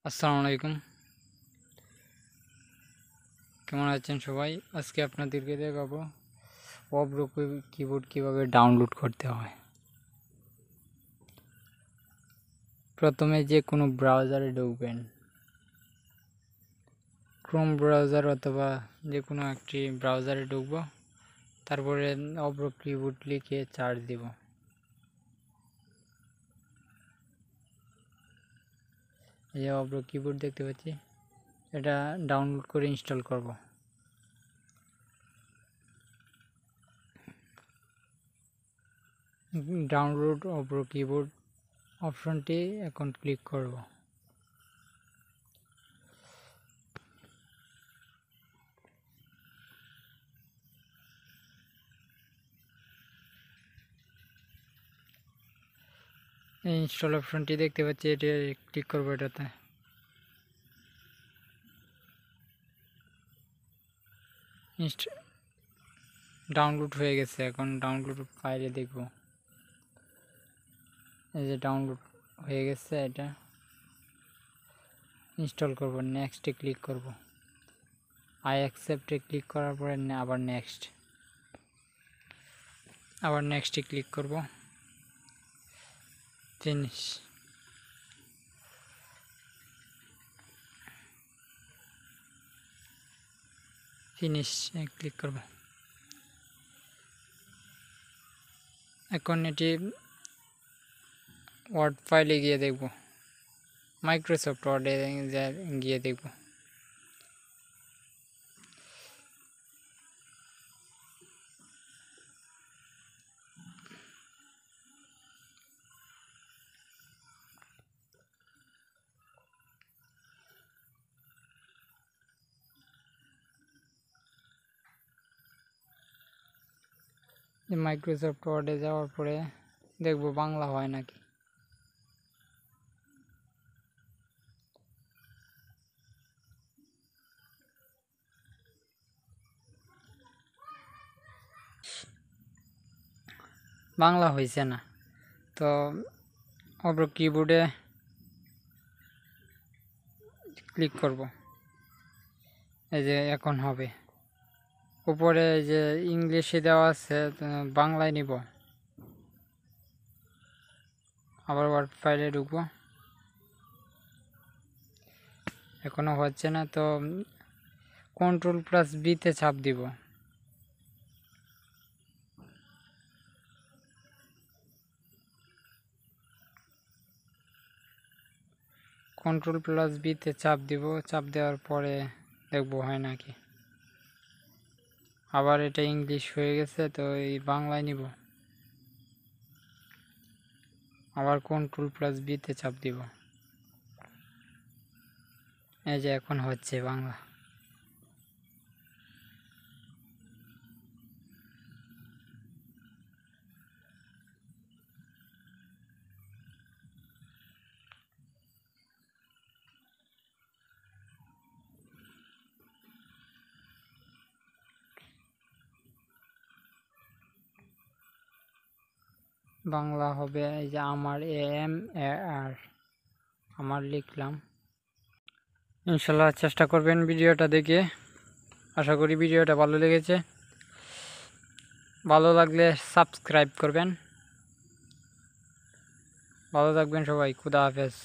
আসসালামু আলাইকুম, কেমন আছেন সবাই? আজকে আপনাদেরকে দেখাবো অব্রো কিবোর্ড কিভাবে ডাউনলোড করতে হয়। প্রথমে যে কোনো ব্রাউজারে ঢুকবেন, ক্রোম ব্রাউজার অথবা যে কোনো একটি ব্রাউজারে ঢুকবো, তারপরে অব্রো কিবোর্ড লিখে সার্চ দিব। এই যে অব্রো কিবোর্ড দেখতে পাচ্ছি, এটা ডাউনলোড করে ইনস্টল করব। ডাউনলোড অব্রো কিবোর্ড অপশনটি এখন ক্লিক করব। এই ইনস্টল অপশনটি দেখতে পাচ্ছি, এটা ক্লিক করবো। এটাতে ডাউনলোড হয়ে গেছে। এখন ডাউনলোড ফাইলে দেখব। এই যে ডাউনলোড হয়ে গেছে, এটা ইনস্টল করব। নেক্সটে ক্লিক করব। আই অ্যাকসেপ্টে ক্লিক করার পরে আবার নেক্সটে ক্লিক করব। ফিনিশ। ক্লিক করব। এখন এটি ওয়ার্ড ফাইলে গিয়ে দেখব, মাইক্রোসফট ওয়ার্ডে গিয়ে দেখব। মাইক্রোসফট ওয়ার্ডে যাওয়ার পরে দেখব বাংলা হয় নাকি। বাংলা হয়েছে না, তো অব্রো কিবোর্ডে ক্লিক করব। এই যে এখন হবে। উপরে যে ইংলিশে দেওয়া আছে, বাংলায় নিব। আবার ওয়ার্ড ফাইলে ঢুকবো, এখনো হচ্ছে না, তো Ctrl+B-তে চাপ দিব। Ctrl+B-তে চাপ দিব। চাপ দেওয়ার পরে দেখব হয় নাকি। আবার এটা ইংলিশ হয়ে গেছে, তো এই বাংলায় নিব। আবার Ctrl+B-তে চাপ দিব। এই যে এখন হচ্ছে বাংলা। বাংলা হবে। এই যে আমার AMAR, আমার লিখলাম। ইনশাল্লাহ চেষ্টা করবেন ভিডিওটা দেখে। আশা করি ভিডিওটা ভালো লেগেছে। ভালো লাগলে সাবস্ক্রাইব করবেন। ভালো থাকবেন সবাই। খুদা হাফেজ।